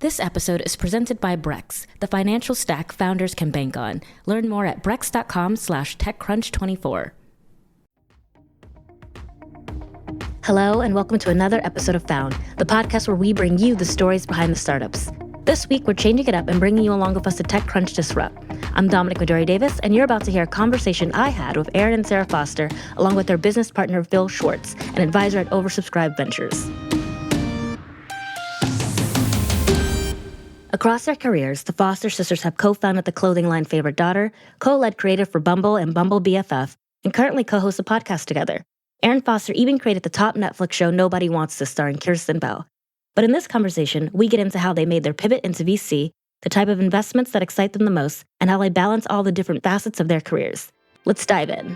This episode is presented by Brex, the financial stack founders can bank on. Learn more at brex.com/techcrunch24. Hello, and welcome to another episode of Found, the podcast where we bring you the stories behind the startups. This week, we're changing it up and bringing you along with us to TechCrunch Disrupt. I'm Dominic Midori-Davis, and you're about to hear a conversation I had with Erin and Sara Foster, along with their business partner, Phil Schwartz, an advisor at Oversubscribed Ventures. Across their careers, the Foster sisters have co-founded the clothing line Favorite Daughter, co-led creative for Bumble and Bumble BFF, and currently co-host a podcast together. Erin Foster even created the top Netflix show Nobody Wants This, starring Kirsten Bell. But in this conversation, we get into how they made their pivot into VC, the type of investments that excite them the most, and how they balance all the different facets of their careers. Let's dive in.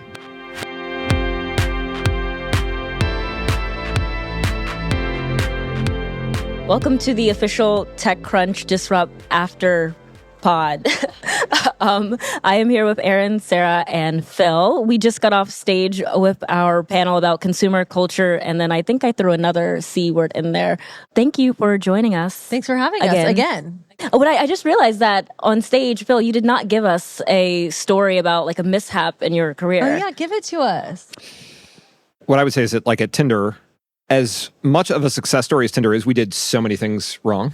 Welcome to the official TechCrunch Disrupt After Pod. I am here with Erin, Sara, and Phil. We just got off stage with our panel about consumer culture, and then I think I threw another C word in there. Thank you for joining us. Thanks for having us again. Oh, but I just realized that on stage, Phil, you did not give us a story about like a mishap in your career. Oh yeah, give it to us. What I would say is that like at Tinder, as much of a success story as Tinder is, we did so many things wrong.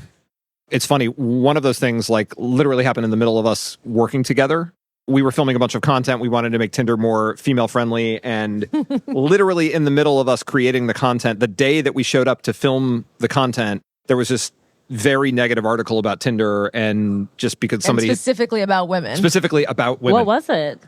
It's funny, one of those things like literally happened in the middle of us working together. We were filming a bunch of content. We wanted to make Tinder more female friendly, and literally in the middle of us creating the content, the day that we showed up to film the content, there was this very negative article about Tinder, and just because somebody... Specifically about women. Specifically about women. What was it?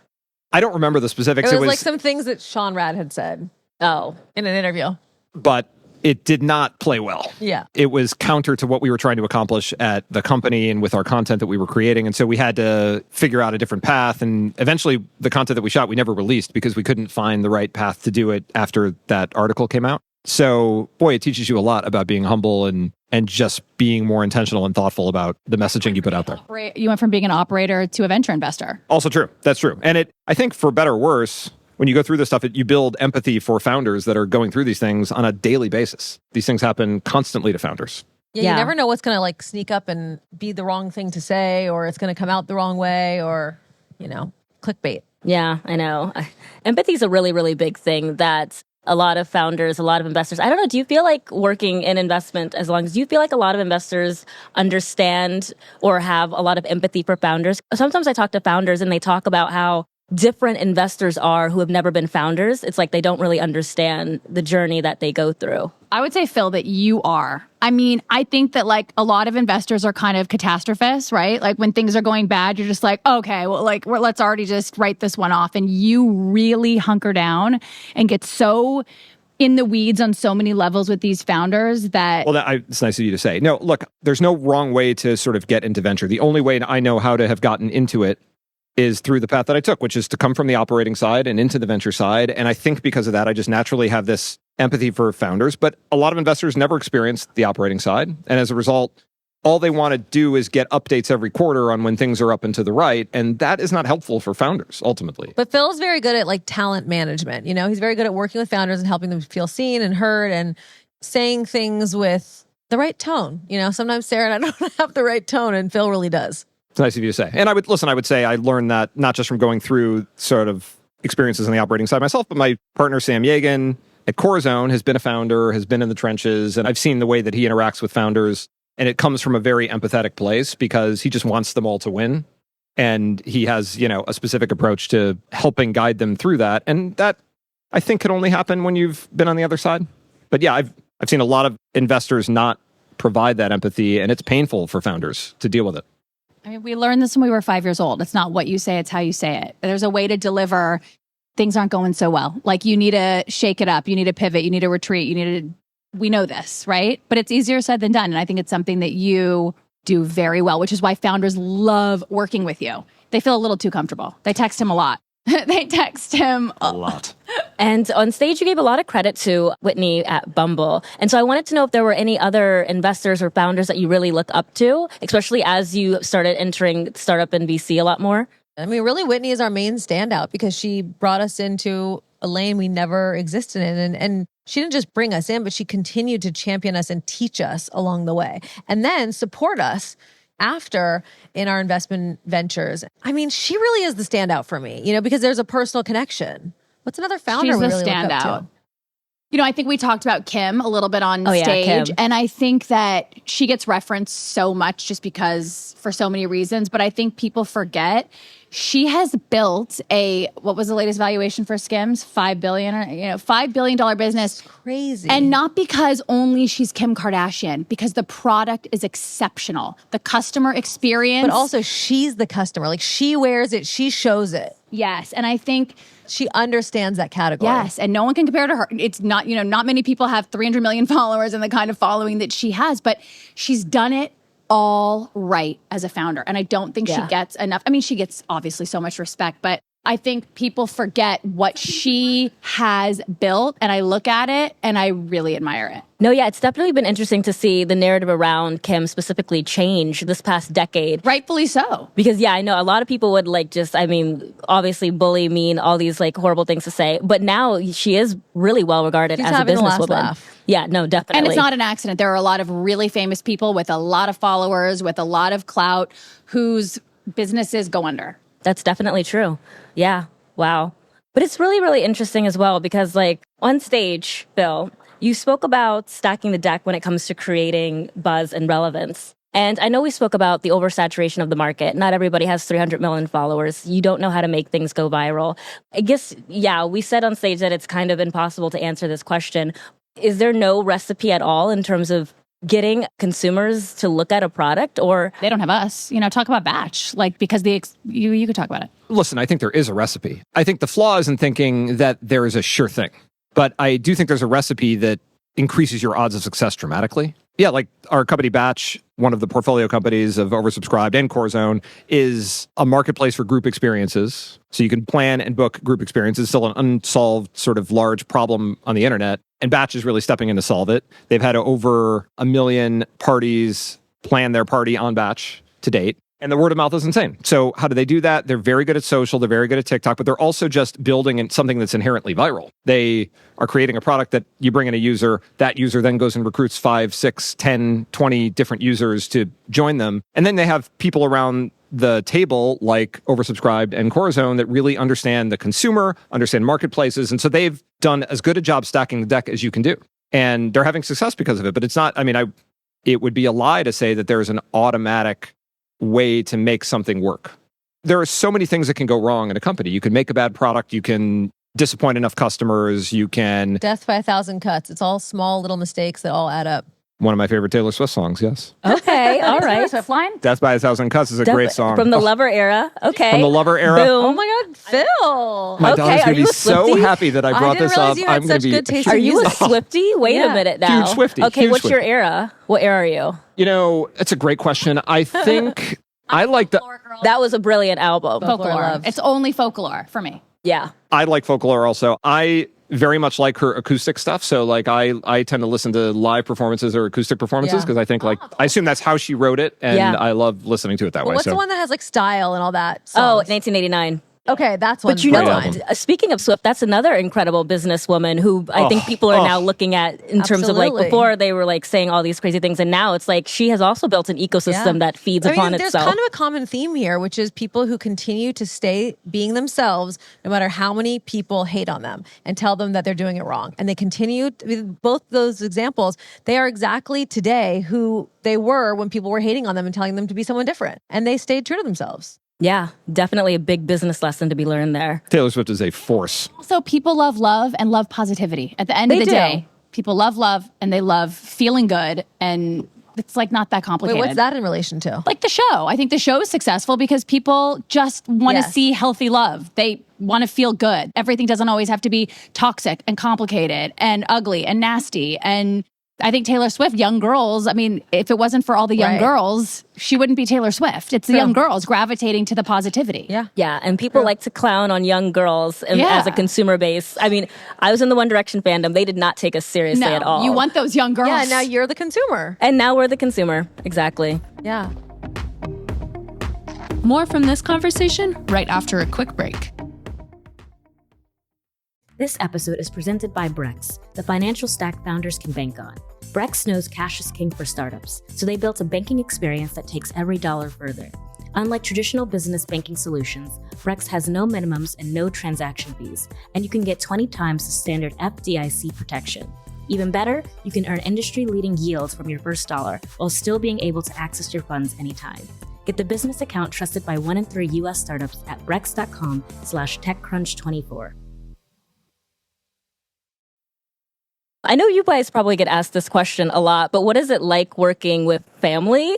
I don't remember the specifics. It was like some things that Sean Rad had said. Oh. In an interview. But it did not play well. Yeah. It was counter to what we were trying to accomplish at the company and with our content that we were creating. And so we had to figure out a different path. And eventually the content that we shot, we never released because we couldn't find the right path to do it after that article came out. So, boy, it teaches you a lot about being humble and just being more intentional and thoughtful about the messaging you put out there. You went from being an operator to a venture investor. Also true. That's true. And I think for better or worse, when you go through this stuff, you build empathy for founders that are going through these things on a daily basis. These things happen constantly to founders. Yeah, you never know what's going to like sneak up and be the wrong thing to say, or it's going to come out the wrong way, or, clickbait. Yeah, I know. Empathy is a really, really big thing that a lot of founders, a lot of investors, I don't know, do you feel like working in investment do you feel like a lot of investors understand or have a lot of empathy for founders? Sometimes I talk to founders and they talk about how different investors are who have never been founders. It's like they don't really understand the journey that they go through. I would say, Phil, that you are. I mean, I think that like a lot of investors are kind of catastrophists, right? Like when things are going bad, you're just like, okay, well, like let's already just write this one off. And you really hunker down and get so in the weeds on so many levels with these founders that... Well, it's nice of you to say. No, look, there's no wrong way to sort of get into venture. The only way I know how to have gotten into it is through the path that I took, which is to come from the operating side and into the venture side. And I think because of that, I just naturally have this empathy for founders. But a lot of investors never experience the operating side. And as a result, all they want to do is get updates every quarter on when things are up and to the right. And that is not helpful for founders, ultimately. But Phil's very good at like talent management. He's very good at working with founders and helping them feel seen and heard and saying things with the right tone. Sometimes Sara and I don't have the right tone, and Phil really does. It's nice of you to say. And I would say I learned that not just from going through sort of experiences on the operating side myself, but my partner, Sam Yegan, at Corazon has been a founder, has been in the trenches, and I've seen the way that he interacts with founders. And it comes from a very empathetic place because he just wants them all to win. And he has, a specific approach to helping guide them through that. And that, I think, can only happen when you've been on the other side. But yeah, I've seen a lot of investors not provide that empathy, and it's painful for founders to deal with it. I mean, we learned this when we were 5 years old. It's not what you say, it's how you say it. There's a way to deliver. Things aren't going so well. Like you need to shake it up. You need to pivot. You need to retreat. We know this, right? But it's easier said than done. And I think it's something that you do very well, which is why founders love working with you. They feel a little too comfortable. They text him a lot. They text him a lot. And on stage, you gave a lot of credit to Whitney at Bumble. And so I wanted to know if there were any other investors or founders that you really look up to, especially as you started entering startup and VC a lot more. I mean, really, Whitney is our main standout because she brought us into a lane we never existed in. And she didn't just bring us in, but she continued to champion us and teach us along the way, and then support us after in our investment ventures. I mean, she really is the standout for me, because there's a personal connection. What's another founder She's we the really look up standout. to? I think we talked about Kim a little bit on Oh, yeah, stage. Kim. And I think that she gets referenced so much just because for so many reasons. But I think people forget she has built what was the latest valuation for Skims? $5 billion, $5 billion business. Crazy. And not because only she's Kim Kardashian, because the product is exceptional. The customer experience. But also she's the customer. Like, she wears it, she shows it. Yes. And I think she understands that category. yes, and no one can compare to her. It's not, not many people have 300 million followers and the kind of following that she has, but she's done it all right as a founder. And I don't think she gets enough. I mean, she gets obviously so much respect, but I think people forget what she has built, and I look at it and I really admire it. No, yeah, it's definitely been interesting to see the narrative around Kim specifically change this past decade. Rightfully so. Because, I know a lot of people would obviously bully, mean, all these horrible things to say. But now she is really well regarded She's as a having the last businesswoman. laugh. Yeah, no, definitely. And it's not an accident. There are a lot of really famous people with a lot of followers, with a lot of clout, whose businesses go under. That's definitely true. Yeah. Wow. But it's really, really interesting as well because, on stage, Phil, you spoke about stacking the deck when it comes to creating buzz and relevance. And I know we spoke about the oversaturation of the market. Not everybody has 300 million followers. You don't know how to make things go viral. I guess, we said on stage that it's kind of impossible to answer this question. Is there no recipe at all in terms of getting consumers to look at a product, or they don't have us? Talk about batch, because you could talk about it. Listen, I think there is a recipe. I think the flaw is in thinking that there is a sure thing. But I do think there's a recipe that increases your odds of success dramatically. Yeah, like our company Batch, one of the portfolio companies of Oversubscribed and Corezone, is a marketplace for group experiences. So you can plan and book group experiences, still an unsolved sort of large problem on the internet. And Batch is really stepping in to solve it. They've had over 1 million parties plan their party on Batch to date. And the word of mouth is insane. So how do they do that? They're very good at social. They're very good at TikTok, but they're also just building something that's inherently viral. They are creating a product that you bring in a user. That user then goes and recruits 5, 6, 10, 20 different users to join them. And then they have people around the table like Oversubscribed and Corezone that really understand the consumer, understand marketplaces. And so they've done as good a job stacking the deck as you can do. And they're having success because of it. But it's not, it would be a lie to say that there's an automatic way to make something work. There are so many things that can go wrong in a company. You can make a bad product. You can disappoint enough customers. You can... Death by 1,000 cuts. It's all small little mistakes that all add up. One of my favorite Taylor Swift songs, yes. Okay, all right. Swift line? Death by 1,000 Cuts is a great song. From the Lover era. Okay. From the Lover era. Boom. Oh my God, Phil. My Okay, daughter's are going to you be a so Swiftie? happy that I brought didn't this realize up. you had I'm going such to be... good taste Are in you a music. Swiftie? Wait a Yeah. minute now. Huge Swiftie. Okay, Huge what's your Swiftie. era? What era are you? It's a great question. I think I like the... That was a brilliant album. Folklore Folklore. love. It's only folklore for me. Yeah. I like Folklore also. I very much like her acoustic stuff. So I tend to listen to live performances or acoustic performances Yeah. because I think I assume that's how she wrote it. And Yeah. I love listening to it that way. What's So the one that has style and all that? Oh, Songs? 1989. Okay, that's one. But you know, Great album. speaking of Swift, that's another incredible businesswoman who I think people are now looking at in terms of Absolutely. before they were saying all these crazy things. And now it's she has also built an ecosystem that feeds upon there's itself. kind of a common theme here, which is people who continue to stay being themselves, no matter how many people hate on them and tell them that they're doing it wrong. And they continue, with both those examples, they are exactly today who they were when people were hating on them and telling them to be someone different. And they stayed true to themselves. Yeah, definitely a big business lesson to be learned there. Taylor Swift is a force. Also, people love love and love positivity. At the end of They the do. day, people love love and they love feeling good. And it's not that Wait, complicated. what's that in relation to? Like the show. I think the show is successful because people just want to Yes. see healthy love. They want to feel good. Everything doesn't always have to be toxic and complicated and ugly and nasty. And I think Taylor Swift, young girls, if it wasn't for all the young Right. girls, she wouldn't be Taylor Swift. It's the young girls gravitating to the positivity. Yeah. Yeah, and people like to clown on young girls Yeah. as a consumer base. I was in the One Direction fandom. They did not take us seriously at all. You want those young girls. Yeah, now you're the consumer. And now we're the consumer. Exactly. Yeah. More from this conversation right after a quick break. This episode is presented by Brex, the financial stack founders can bank on. Brex knows cash is king for startups, so they built a banking experience that takes every dollar further. Unlike traditional business banking solutions, Brex has no minimums and no transaction fees, and you can get 20 times the standard FDIC protection. Even better, you can earn industry-leading yields from your first dollar while still being able to access your funds anytime. Get the business account trusted by 1 in 3 U.S. startups at brex.com/techcrunch24. I know you guys probably get asked this question a lot, but what is it like working with family?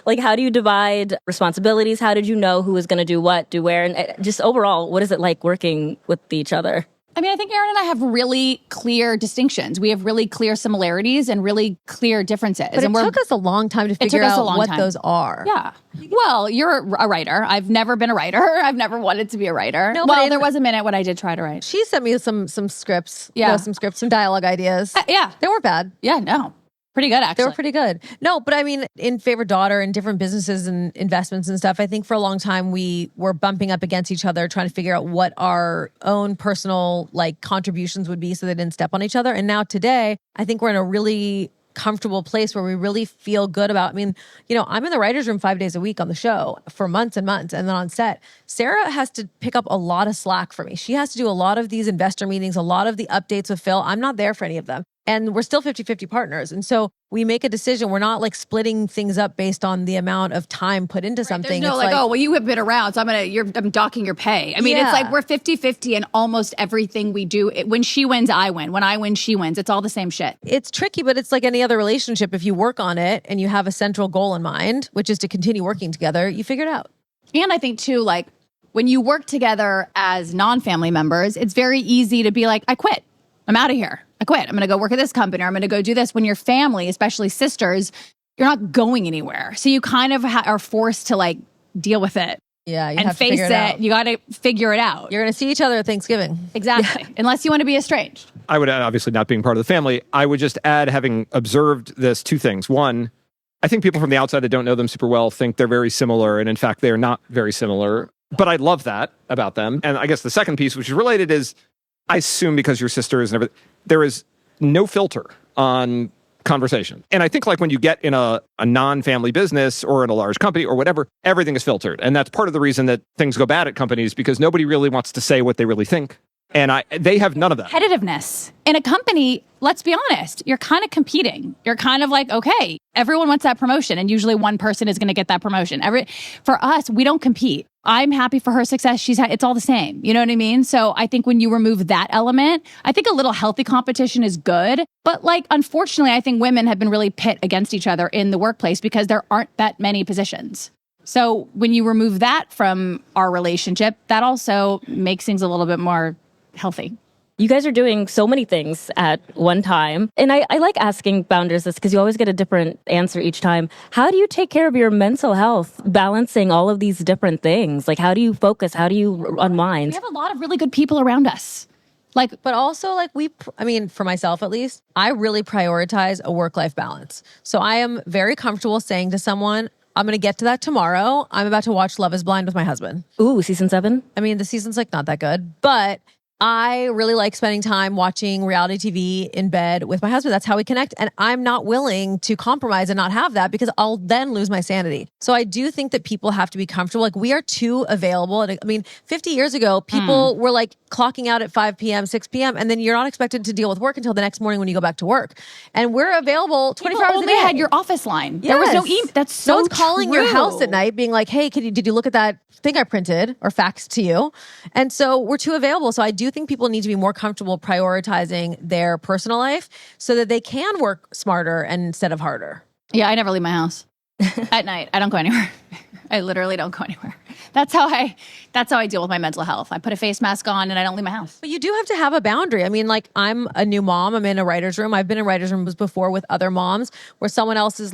Like, how do you divide responsibilities? How did you know who was going to do what, do where? And just overall, what is it like working with each other? I mean, I think Erin and I have really clear distinctions. We have really clear similarities and really clear differences. But it took us a long time to figure out what those are. Yeah. Well, you're a writer. I've never been a writer. I've never wanted to be a writer. No, well, there was a minute when I did try to write. She sent me some scripts. Yeah. Some scripts, some dialogue ideas. Yeah. They weren't bad. Yeah, no. Pretty good, actually. They were pretty good. No, but I mean, in Favorite Daughter and different businesses and investments and stuff, I think for a long time we were bumping up against each other, trying to figure out what our own personal contributions would be so they didn't step on each other. And now today, I think we're in a really comfortable place where we really feel good about, I'm in the writer's room 5 days a week on the show for months and months. And then on set, Sarah has to pick up a lot of slack for me. She has to do a lot of these investor meetings, a lot of the updates with Phil. I'm not there for any of them. And we're still 50-50 partners. And so we make a decision. We're not splitting things up based on the amount of time put into something. There's no oh, well, you have been around, so I'm docking your pay. I mean, It's like we're 50-50 in almost everything we do. When she wins, I win. When I win, she wins. It's all the same shit. It's tricky, but it's like any other relationship. If you work on it and you have a central goal in mind, which is to continue working together, you figure it out. And I think too, when you work together as non-family members, it's very easy to be like, I quit. I'm out of here. I quit. I'm going to go work at this company, or I'm going to go do this. When you're family, especially sisters, you're not going anywhere. So you kind of are forced to deal with it. Yeah, you and have to face figure it out. You got to figure it out. You're going to see each other at Thanksgiving. Exactly. Yeah. Unless you want to be estranged. I would add, obviously not being part of the family, I would just add, having observed this, two things. One, I think people from the outside that don't know them super well think they're very similar. And in fact, they're not very similar. But I love that about them. And I guess the second piece, which is related, is I assume because you're sisters and everything, there is no filter on conversation. And I think when you get in a non-family business or in a large company or whatever, everything is filtered. And that's part of the reason that things go bad at companies, because nobody really wants to say what they really think. And they have none of that. Competitiveness. In a company, let's be honest, you're kind of competing. You're kind of okay, everyone wants that promotion, and usually one person is going to get that promotion. For us, we don't compete. I'm happy for her success. It's all the same. You know what I mean? So I think when you remove that element, I think a little healthy competition is good. But unfortunately, I think women have been really pit against each other in the workplace because there aren't that many positions. So when you remove that from our relationship, that also makes things a little bit more healthy. You guys are doing so many things at one time. And I like asking founders this because you always get a different answer each time. How do you take care of your mental health, balancing all of these different things? How do you focus? How do you unwind? We have a lot of really good people around us. But also for myself at least, I really prioritize a work-life balance. So I am very comfortable saying to someone, I'm going to get to that tomorrow. I'm about to watch Love is Blind with my husband. Ooh, season 7? I mean, the season's not that good, but I really like spending time watching reality TV in bed with my husband. That's how we connect. And I'm not willing to compromise and not have that because I'll then lose my sanity. So I do think that people have to be comfortable. We are too available. And 50 years ago, people were clocking out at 5 p.m., 6 p.m. And then you're not expected to deal with work until the next morning when you go back to work. And we're available 24 hours a day. Only had your office line. Yes. There was no email. That's so No one's calling true. your house at night being hey, did you look at that thing I printed or faxed to you? And so we're too available. So I do think people need to be more comfortable prioritizing their personal life so that they can work smarter instead of harder. Yeah, I never leave my house at night. I don't go anywhere. I literally don't go anywhere. That's how I deal with my mental health. I put a face mask on and I don't leave my house. But you do have to have a boundary. I'm a new mom. I'm in a writer's room. I've been in writer's rooms before with other moms where someone else is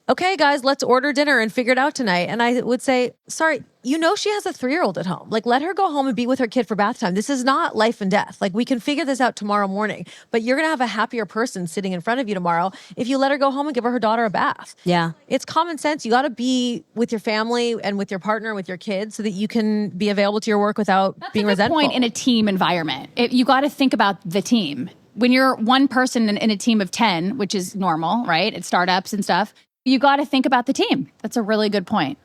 okay, guys, let's order dinner and figure it out tonight. And I would say, sorry, she has a 3-year-old at home. Like, let her go home and be with her kid for bath time. This is not life and death. Like, we can figure this out tomorrow morning, but you're going to have a happier person sitting in front of you tomorrow if you let her go home and give her daughter a bath. Yeah. It's common sense. You got to be with your family and with your partner, with your kids, so that you can be available to your work without being resentful. Point in a team environment. You got to think about the team. When you're one person in a team of 10, which is normal, right? At startups and stuff, you got to think about the team. That's a really good point.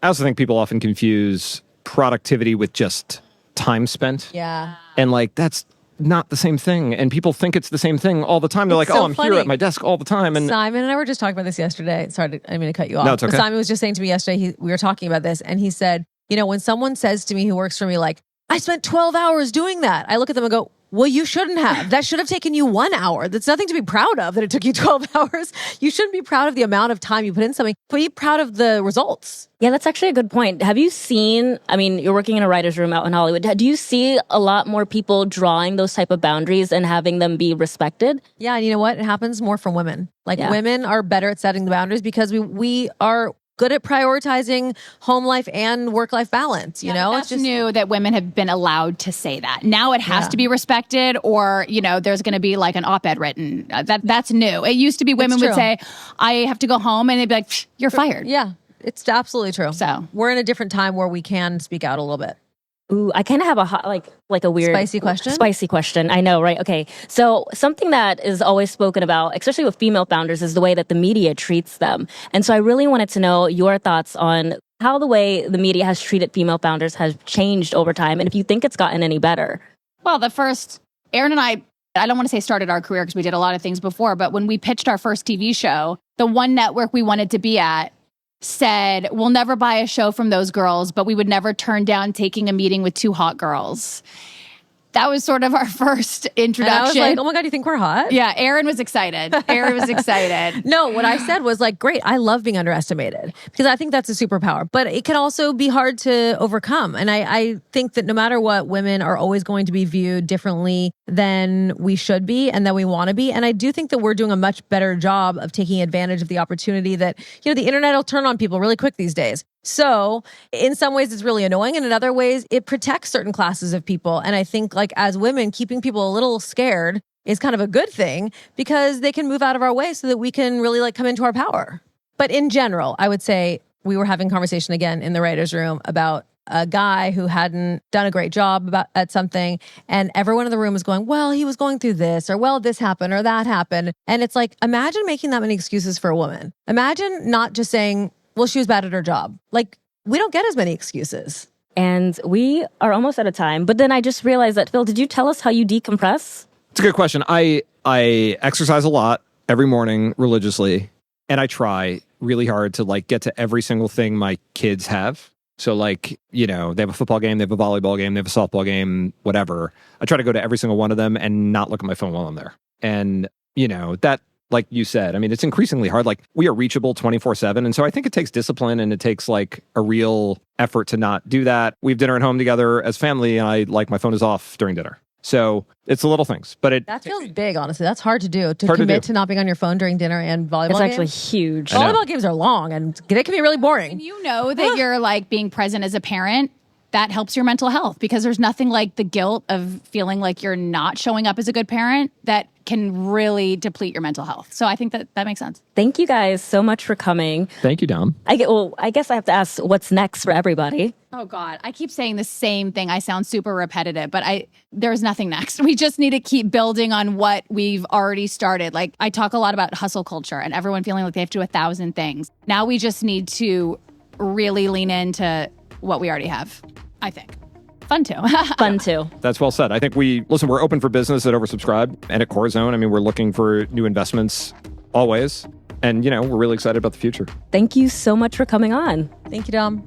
I also think people often confuse productivity with just time spent. Yeah. And like, that's not the same thing. And people think it's the same thing all the time. They're I'm funny. here at my desk all the time. And Simon and I were just talking about this yesterday. Sorry, I didn't mean to cut you off. No, it's okay. But Simon was just saying to me yesterday, we were talking about this, and he said, when someone says to me who works for me, like, I spent 12 hours doing that, I look at them and go, well, you shouldn't have. That should have taken you 1 hour. That's nothing to be proud of, that it took you 12 hours. You shouldn't be proud of the amount of time you put in something, but be proud of the results. Yeah, that's actually a good point. Have you seen, you're working in a writer's room out in Hollywood. Do you see a lot more people drawing those type of boundaries and having them be respected? Yeah, and you know what? It happens more from women. Women are better at setting the boundaries because we are good at prioritizing home life and work-life balance, It's just new that women have been allowed to say that. Now it has to be respected, or, there's going to be like an op-ed written. That's new. It used to be women would say, I have to go home, and they'd be like, you're fired. Yeah, it's absolutely true. So we're in a different time where we can speak out a little bit. Ooh, I kind of have a hot, like a weird spicy question. Spicy question. I know, right? Okay. So something that is always spoken about, especially with female founders, is the way that the media treats them. And so I really wanted to know your thoughts on how the way the media has treated female founders has changed over time, and if you think it's gotten any better. Well, Erin and I don't want to say started our career because we did a lot of things before, but when we pitched our first TV show, the one network we wanted to be at said, we'll never buy a show from those girls, but we would never turn down taking a meeting with 2 hot girls. That was sort of our first introduction. And I was like, oh my God, you think we're hot? Yeah, Erin was excited. No, what I said was like, great, I love being underestimated because I think that's a superpower, but it can also be hard to overcome. And I think that no matter what, women are always going to be viewed differently than we should be and that we want to be. And I do think that we're doing a much better job of taking advantage of the opportunity that, the internet will turn on people really quick these days. So in some ways it's really annoying, and in other ways it protects certain classes of people. And I think as women, keeping people a little scared is kind of a good thing because they can move out of our way so that we can really come into our power. But in general, I would say we were having a conversation again in the writer's room about a guy who hadn't done a great job at something, and everyone in the room was going, well, he was going through this, or well, this happened or that happened. And it's like, imagine making that many excuses for a woman. Imagine not just saying, well, she was bad at her job. We don't get as many excuses. And we are almost out of time. But then I just realized that, Phil, did you tell us how you decompress? It's a good question. I exercise a lot every morning religiously, and I try really hard to get to every single thing my kids have. So they have a football game, they have a volleyball game, they have a softball game, whatever. I try to go to every single one of them and not look at my phone while I'm there. And, that, like you said, it's increasingly hard. We are reachable 24/7. And so I think it takes discipline, and it takes a real effort to not do that. We have dinner at home together as family, and my phone is off during dinner. So it's the little things, but that feels big, honestly. That's hard to do, to commit to not being on your phone during dinner and volleyball games. It's actually huge. Volleyball games are long, and they can be really boring. And you know that you're being present as a parent, that helps your mental health, because there's nothing like the guilt of feeling like you're not showing up as a good parent that can really deplete your mental health. So I think that makes sense. Thank you guys so much for coming. Thank you, Dom. I guess I have to ask, what's next for everybody? Oh God, I keep saying the same thing. I sound super repetitive, but there's nothing next. We just need to keep building on what we've already started. I talk a lot about hustle culture and everyone feeling like they have to do 1,000 things. Now we just need to really lean into what we already have, I think. Fun too. Fun too. That's well said. I think we're open for business at Oversubscribe and at Corazon. We're looking for new investments always. And, we're really excited about the future. Thank you so much for coming on. Thank you, Dom.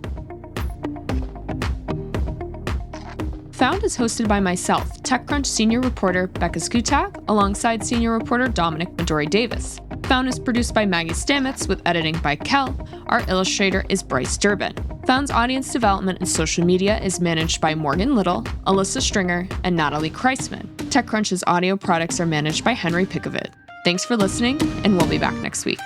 Found is hosted by myself, TechCrunch senior reporter Becca Skutak, alongside senior reporter Dominic Midori Davis. Found is produced by Maggie Stamets with editing by Kel. Our illustrator is Bryce Durbin. Found's audience development and social media is managed by Morgan Little, Alyssa Stringer, and Natalie Kreisman. TechCrunch's audio products are managed by Henry Pickavet. Thanks for listening, and we'll be back next week.